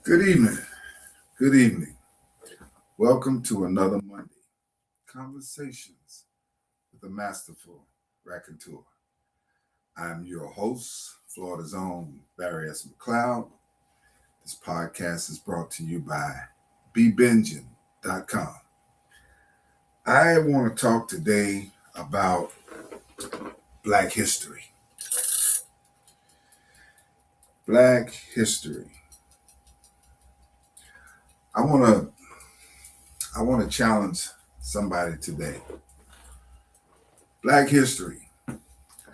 Good evening. Good evening. Welcome to another Monday Conversations with the Masterful Raconteur. I'm your host, Florida's own Barry S. McLeod. This podcast is brought to you by bbengine.com. I want to talk today about Black history. Black history. I want to I want to challenge somebody today. Black history.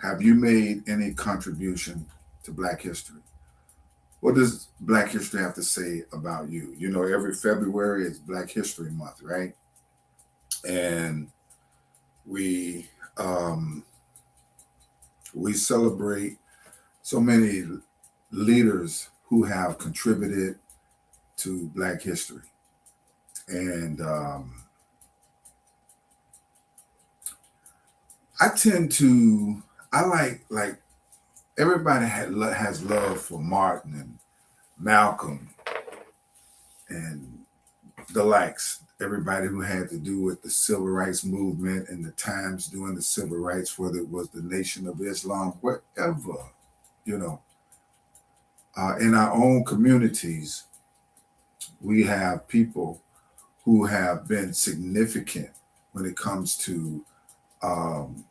Have you made any contribution to Black history? What does Black history have to say about you? You know, every February is Black History Month, right? And we um, we celebrate so many leaders who have contributed to Black history, and I tend to I like everybody has love for Martin and Malcolm and the likes. Everybody who had to do with the civil rights movement and the times during the civil rights, whether it was the Nation of Islam, whatever, you know. In our own communities, we have people who have been significant when it comes to um,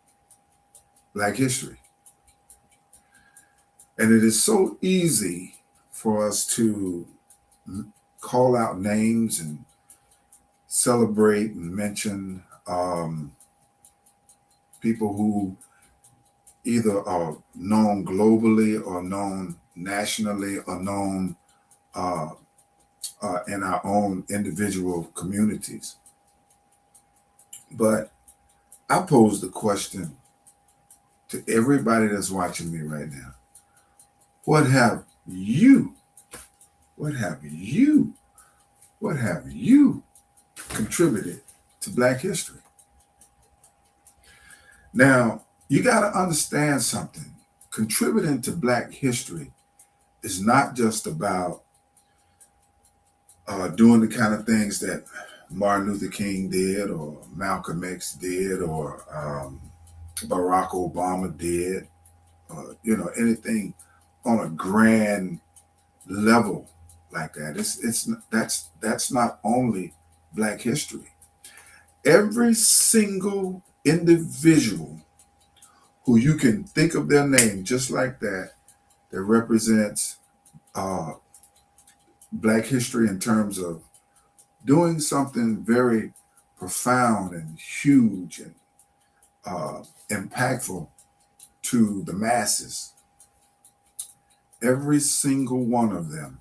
Black history. And it is so easy for us to call out names and celebrate and mention people who either are known globally or known nationally or known uh, in our own individual communities. But I pose the question to everybody that's watching me right now. What have you, what have you, what have you contributed to Black history? Now, you got to understand something. Contributing to Black history is not just about doing the kind of things that Martin Luther King did, or Malcolm X did, or Barack Obama did, anything on a grand level like that. That's not only Black history. Every single individual who you can think of their name just like that represents uh, Black history in terms of doing something very profound and huge and impactful to the masses. Every single one of them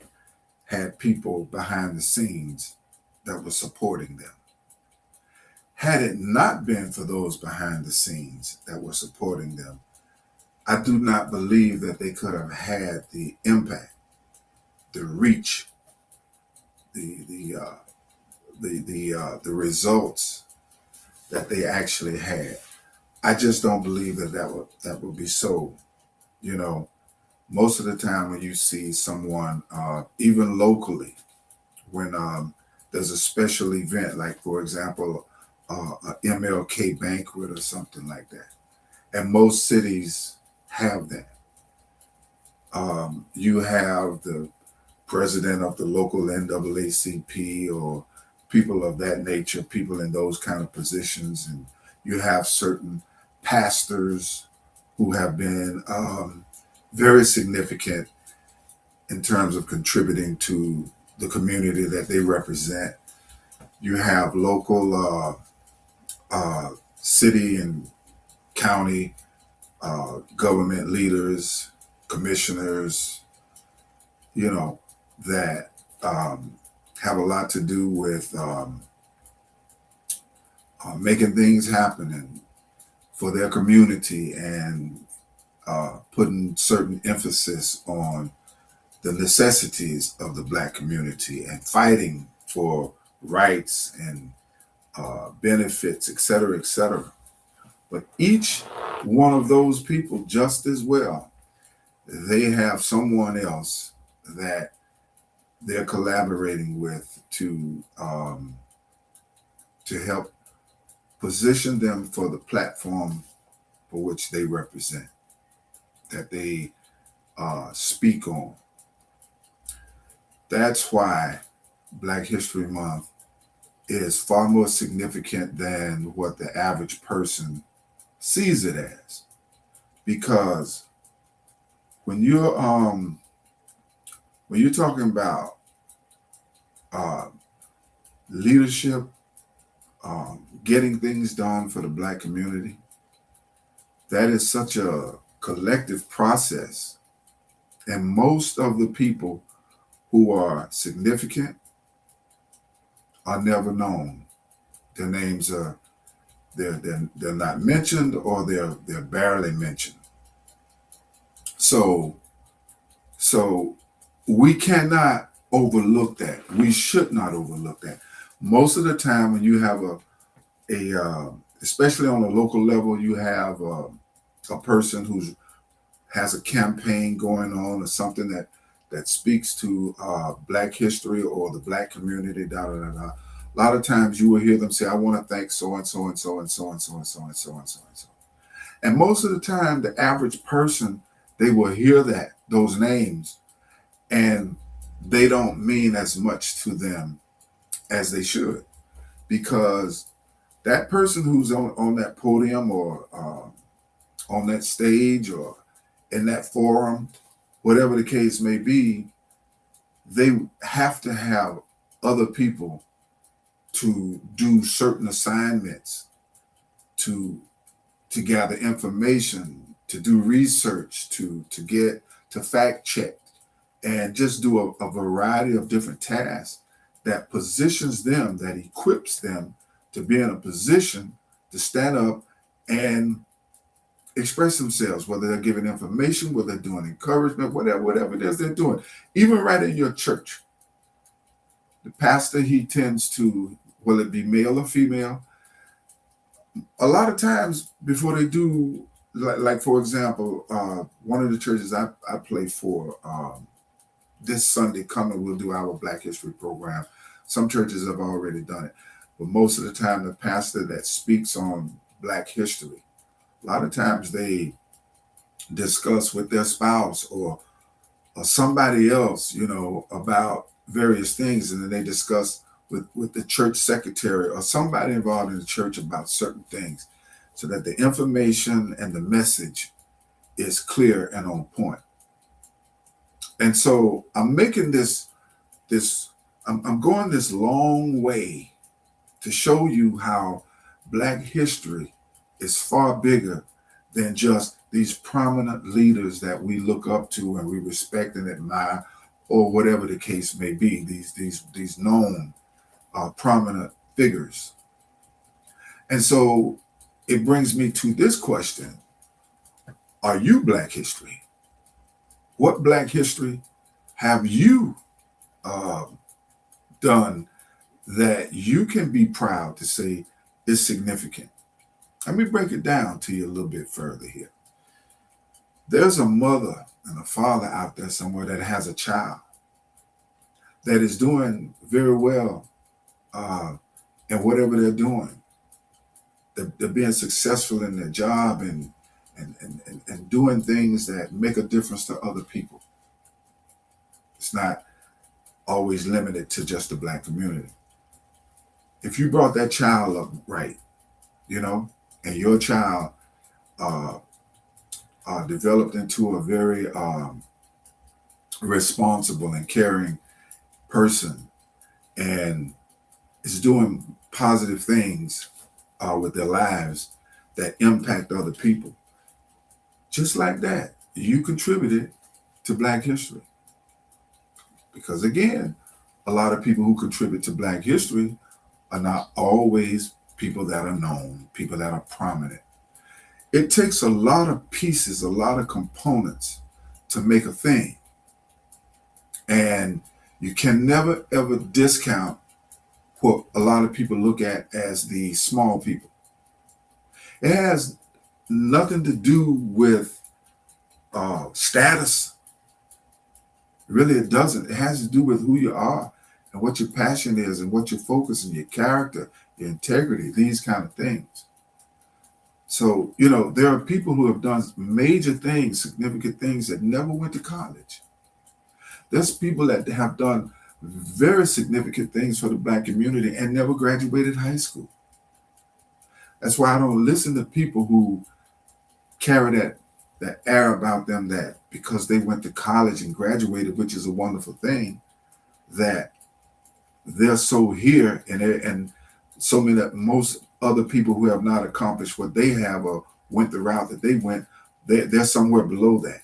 had people behind the scenes that were supporting them. Had it not been for those behind the scenes that were supporting them, I do not believe that they could have had the impact, the reach, the results that they actually had. I just don't believe that would be so. You know, most of the time when you see someone, even locally, when there's a special event, like for example, a MLK banquet or something like that, and most cities have that. You have the president of the local NAACP or people of that nature, people in those kind of positions, and you have certain pastors who have been very significant in terms of contributing to the community that they represent. You have local city and county government leaders, commissioners, that have a lot to do with making things happen and for their community, and putting certain emphasis on the necessities of the Black community and fighting for rights and benefits, et cetera, et cetera. But each one of those people, just as well, they have someone else that they're collaborating with to help position them for the platform for which they represent, that they speak on. That's why Black History Month is far more significant than what the average person sees it as. Because when you're talking about uh, leadership, getting things done for the Black community, that is such a collective process. And most of the people who are significant are never known. Their names are they're not mentioned, or they're barely mentioned. So so we cannot overlook that. We should not overlook that. Most of the time, when you have a especially on a local level, you have a person who has a campaign going on, or something that speaks to Black history or the Black community. Da da da da. A lot of times, you will hear them say, "I want to thank so and so and so and so and so and so and so and so and so." And most of the time, the average person, they will hear those names, and they don't mean as much to them as they should, because that person who's on that podium, or on that stage, or in that forum, whatever the case may be, they have to have other people to do certain assignments, to gather information, to do research, to fact check, and just do a variety of different tasks that positions them, that equips them to be in a position to stand up and express themselves, whether they're giving information, whether they're doing encouragement, whatever it is they're doing. Even right in your church, the pastor, he tends to, will it be male or female, a lot of times before they do, like for example, one of the churches I play for, this Sunday coming, we'll do our Black History program. Some churches have already done it, but most of the time, the pastor that speaks on Black history, a lot of times they discuss with their spouse, or somebody else, about various things, and then they discuss with the church secretary or somebody involved in the church about certain things, so that the information and the message is clear and on point. And so I'm making I'm going this long way to show you how Black history is far bigger than just these prominent leaders that we look up to and we respect and admire, or whatever the case may be. These known prominent figures. And so it brings me to this question: are you Black history? What Black history have you uh, done that you can be proud to say is significant? Let me break it down to you a little bit further here. There's a mother and a father out there somewhere that has a child that is doing very well in whatever they're doing. They're being successful in their job, and doing things that make a difference to other people. It's not always limited to just the Black community. If you brought that child up right, and your child uh, developed into a very responsible and caring person, and is doing positive things with their lives that impact other people, just like that, you contributed to Black history. Because again, a lot of people who contribute to Black history are not always people that are known, people that are prominent. It takes a lot of pieces, a lot of components to make a thing. And you can never ever discount what a lot of people look at as the small people. It has nothing to do with status. Really, it doesn't. It has to do with who you are and what your passion is and what your focus and your character, your integrity, these kind of things. So, there are people who have done major things, significant things that never went to college. There's people that have done very significant things for the Black community and never graduated high school. That's why I don't listen to people who carry that air about them that because they went to college and graduated, which is a wonderful thing, that they're so here and so many that most other people who have not accomplished what they have or went the route that they went, they're somewhere below that.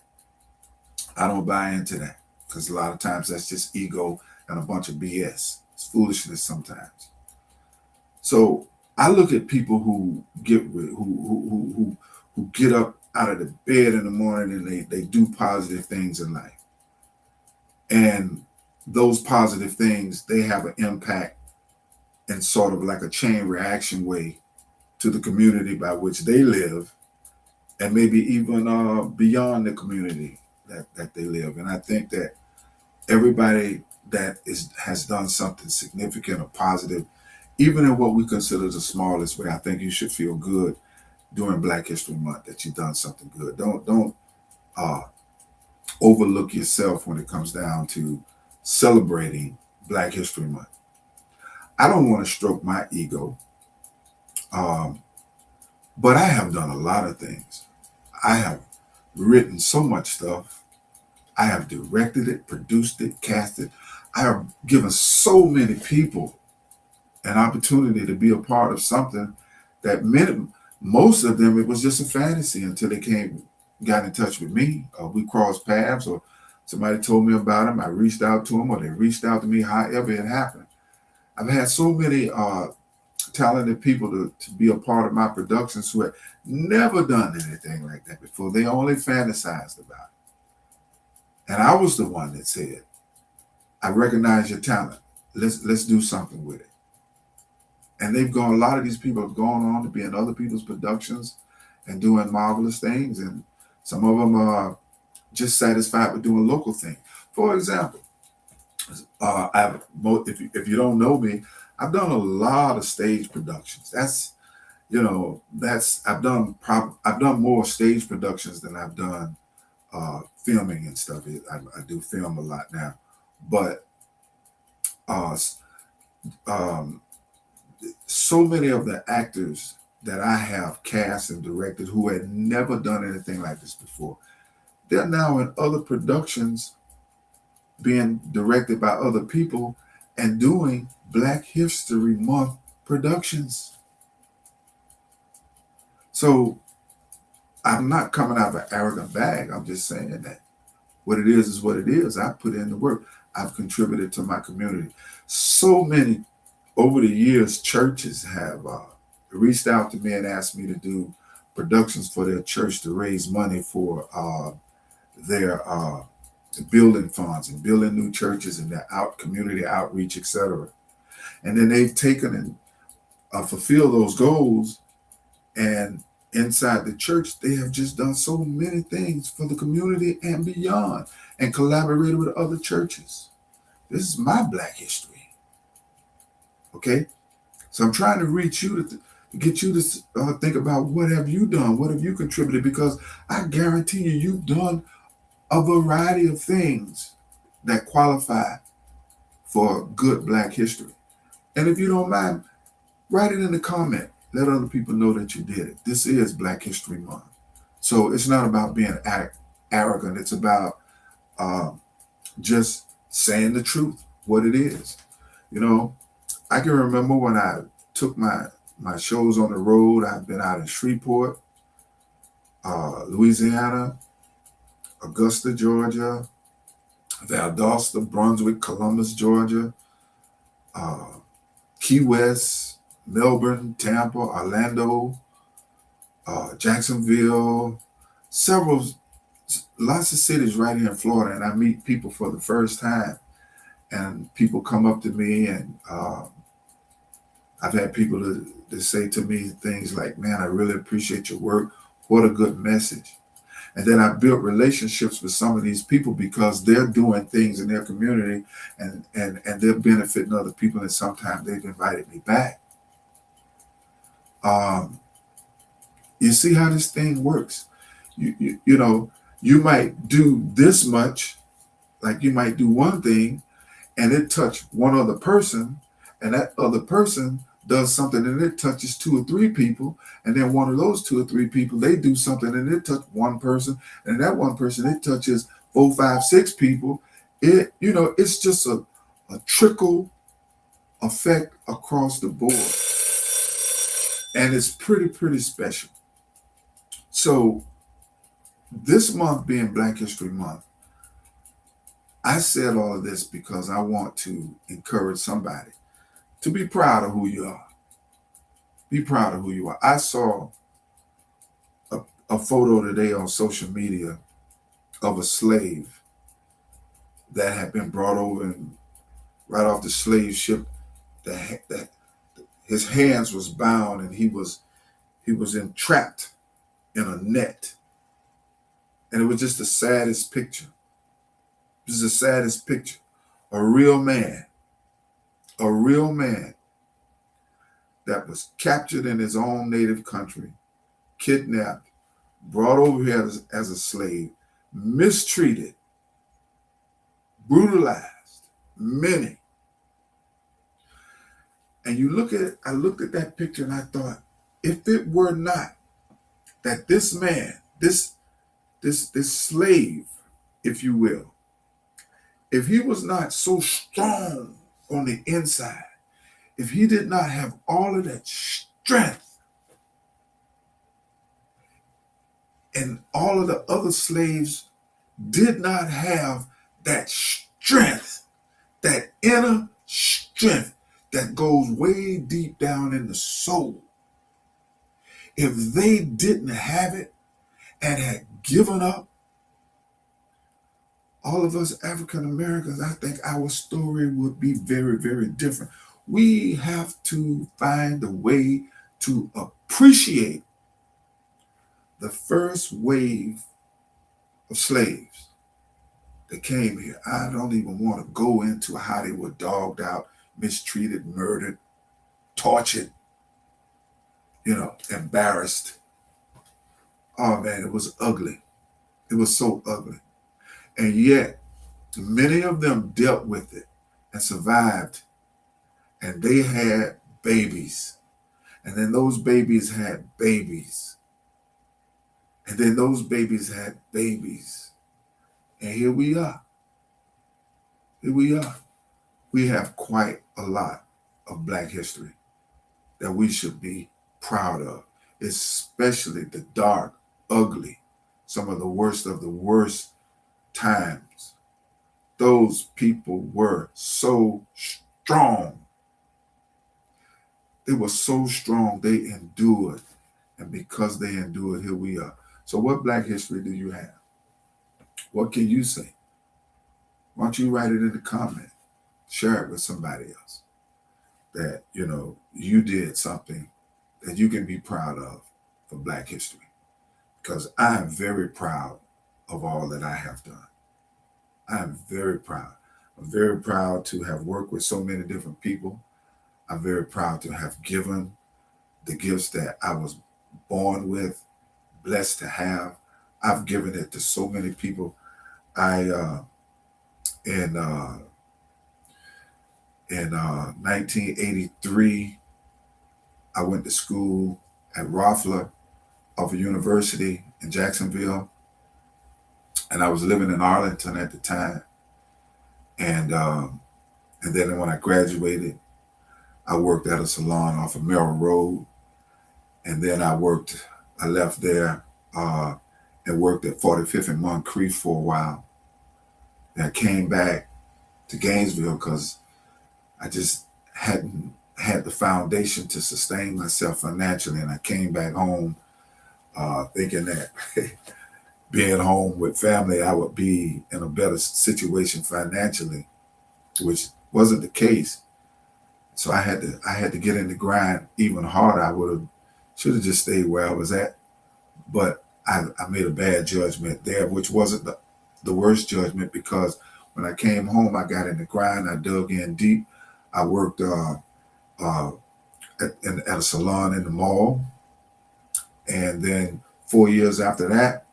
I don't buy into that because a lot of times that's just ego and a bunch of BS. It's foolishness sometimes. So I look at people who get up out of the bed in the morning and they do positive things in life. And those positive things, they have an impact in sort of like a chain reaction way to the community by which they live, and maybe even beyond the community that they live. And I think that everybody that has done something significant or positive, even in what we consider the smallest way, I think you should feel good during Black History Month that you've done something good. Don't uh, overlook yourself when it comes down to celebrating Black History Month. I don't want to stroke my ego, um, but I have done a lot of things. I have written so much stuff. I have directed it, produced it, cast it. I have given so many people an opportunity to be a part of something that most of them, it was just a fantasy until they got in touch with me. We crossed paths, or somebody told me about them. I reached out to them, or they reached out to me. However it happened, I've had so many talented people to be a part of my productions who had never done anything like that before. They only fantasized about it, and I was the one that said, "I recognize your talent. Let's do something with it." And they've gone. A lot of these people have gone on to be in other people's productions and doing marvelous things, and some of them are just satisfied with doing local things. For example, if you don't know me, I've done a lot of stage productions. I've done more stage productions than I've done filming and stuff. I do film a lot now, but uh, um, so many of the actors that I have cast and directed who had never done anything like this before, they're now in other productions being directed by other people and doing Black History Month productions. So I'm not coming out of an arrogant bag. I'm just saying that what it is what it is. I put in the work. I've contributed to my community. So many over the years, churches have reached out to me and asked me to do productions for their church to raise money for their building funds and building new churches and their community outreach, etc. And then they've taken and fulfilled those goals. And inside the church, they have just done so many things for the community and beyond, and collaborated with other churches. This is my Black history. Okay, so I'm trying to reach you to get you to think about what have you done, what have you contributed, because I guarantee you've done a variety of things that qualify for good Black history. And if you don't mind, write it in the comment. Let other people know that you did it. This is Black History Month. So it's not about being arrogant. It's about uh, just saying the truth, what it is. I can remember when I took my shows on the road. I've been out in Shreveport, Louisiana, Augusta, Georgia, Valdosta, Brunswick, Columbus, Georgia, uh, Key West, Melbourne, Tampa, Orlando, Jacksonville, lots of cities right here in Florida. And I meet people for the first time, and people come up to me, and I've had people to say to me things like, "Man, I really appreciate your work. What a good message." And then I built relationships with some of these people because they're doing things in their community and they're benefiting other people. And sometimes they've invited me back. You see how this thing works. You know, you might do this much, like you might do one thing and it touch one other person, and that other person does something and it touches 2 or 3 people, and then one of those 2 or 3 people, they do something and it touch one person, and that one person, it touches 4, 5, 6 people. It's just a trickle effect across the board, and it's pretty special. So this month being Black History Month, I said all of this because I want to encourage somebody to be proud of who you are. Be proud of who you are. I saw a photo today on social media of a slave that had been brought over and right off the slave ship. That his hands was bound and he was entrapped in a net, and it was just the saddest picture. This is the saddest picture. A real man that was captured in his own native country, kidnapped, brought over here as a slave, mistreated, brutalized, many. And I looked at that picture and I thought, if it were not that this man, this slave, if you will, if he was not so strong on the inside, if he did not have all of that strength, and all of the other slaves did not have that strength, that inner strength that goes way deep down in the soul. If they didn't have it and had given up, all of us African Americans, I think our story would be very different. We have to find a way to appreciate the first wave of slaves that came here. I don't even want to go into how they were dogged out, mistreated, murdered, tortured, embarrassed. Oh man, it was ugly. It was so ugly. And yet, many of them dealt with it and survived. And they had babies. And then those babies had babies. And then those babies had babies. And here we are. Here we are. We have quite a lot of Black history that we should be proud of, especially the dark, ugly, some of the worst times. Those people were so strong. They were so strong, they endured. And because they endured, here we are. So what Black history do you have? What can you say? Why don't you write it in the comment? Share it with somebody else. That, you did something that you can be proud of for Black history. Because I am very proud of all that I have done. I am very proud. I'm very proud to have worked with so many different people. I'm very proud to have given the gifts that I was born with, blessed to have. I've given it to so many people. In 1983, I went to school at Roffler of a university in Jacksonville, and I was living in Arlington at the time. And then when I graduated, I worked at a salon off of Merrill Road, and then I left there and worked at 45th and Moncrief for a while. And I came back to Gainesville because I just hadn't had the foundation to sustain myself financially. And I came back home thinking that being home with family, I would be in a better situation financially, which wasn't the case. So I had to get in the grind even harder. Should have just stayed where I was at. But I made a bad judgment there, which wasn't the worst judgment, because when I came home, I got in the grind. I dug in deep. I worked uh, at a salon in the mall. And then 4 years after that,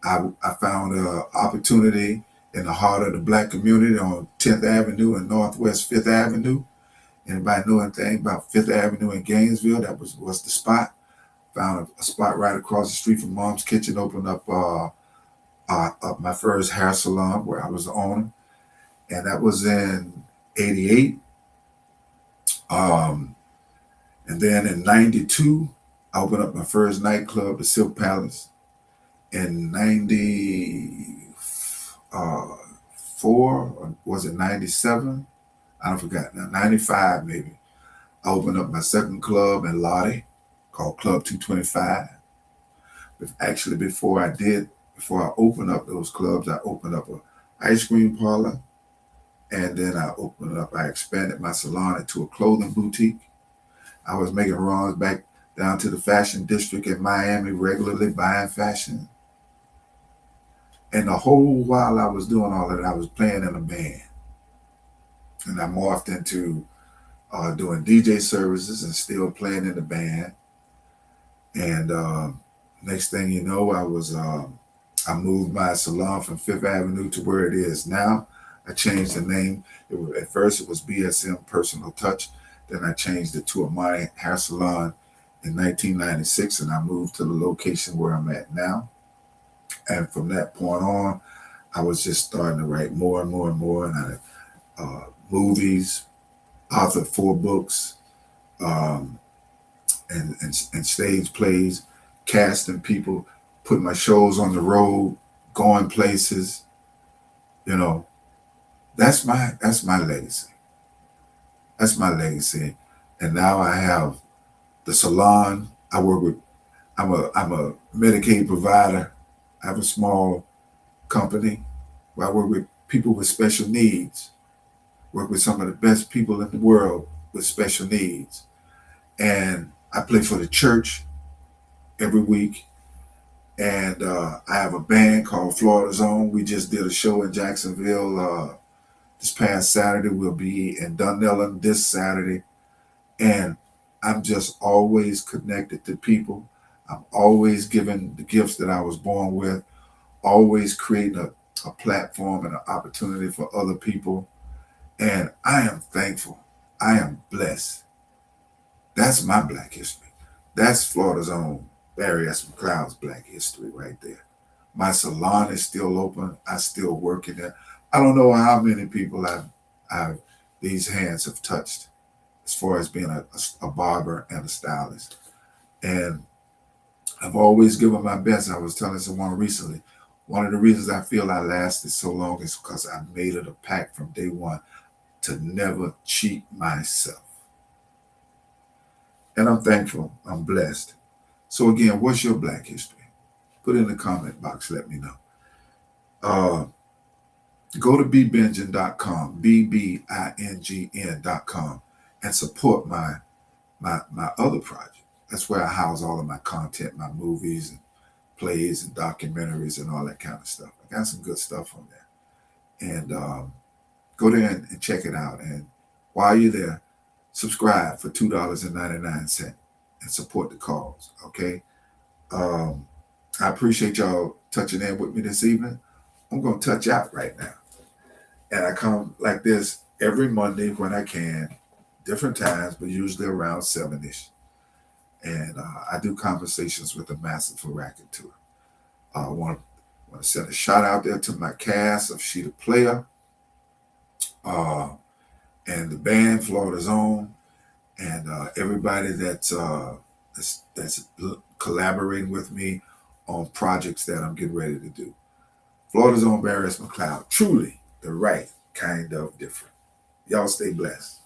I found an opportunity in the heart of the black community on 10th Avenue and Northwest 5th Avenue. Anybody know anything about 5th Avenue in Gainesville? That was the spot. Found a spot right across the street from Mom's Kitchen. Opened up my first hair salon where I was the owner, and that was in '88. Um, and then in '92, I opened up my first nightclub, the Silk Palace. In '94, or was it '97? I don't forgot now. '95 maybe. I opened up my second club in Lottie called Club 225. Actually, before I opened up those clubs, I opened up a ice cream parlor, and then I expanded my salon into a clothing boutique. I was making runs back down to the fashion district in Miami, regularly buying fashion. And the whole while I was doing all of that, I was playing in a band. And I morphed into doing DJ services and still playing in the band. And next thing you know, I moved my salon from Fifth Avenue to where it is now. I changed the name. At first, it was BSM Personal Touch. Then I changed it to Amani Hair Salon in 1996, and I moved to the location where I'm at now. And from that point on, I was just starting to write more and more and more. And movies, authored 4 books, um, and stage plays, casting people, putting my shows on the road, going places. You know, that's my legacy. That's my legacy. And now I have the salon. I work with. I'm a Medicaid provider. I have a small company where I work with people with special needs. Work with some of the best people in the world with special needs. And I play for the church every week. And I have a band called Florida Zone. We just did a show in Jacksonville this past Saturday. We'll be in Dunellen this Saturday. And I'm just always connected to people. I'm always giving the gifts that I was born with, always creating a platform and an opportunity for other people. And I am thankful. I am blessed. That's my Black history. That's Florida's own Barry S. McLeod's Black history right there. My salon is still open. I still work in there. I don't know how many people these hands have touched as far as being a barber and a stylist. And I've always given my best. I was telling someone recently, one of the reasons I feel I lasted so long is because I made it a pact from day one to never cheat myself. And I'm thankful. I'm blessed. So again, what's your Black history? Put it in the comment box. Let me know. Go to bbingin.com, bbingn.com, and support my other project. That's where I house all of my content, my movies and plays and documentaries and all that kind of stuff. I got some good stuff on there. And go there and check it out. And while you're there, subscribe for $2.99 and support the cause, okay? I appreciate y'all touching in with me this evening. I'm going to touch out right now. And I come like this every Monday when I can, different times, but usually around 7-ish. And I do conversations with the masterful raconteur. I want to send a shout out there to my cast of SheDaPlaya and the band Florida's Own, and everybody that's collaborating with me on projects that I'm getting ready to do. Florida's Own Barry S. McLeod, truly the right kind of different. Y'all stay blessed.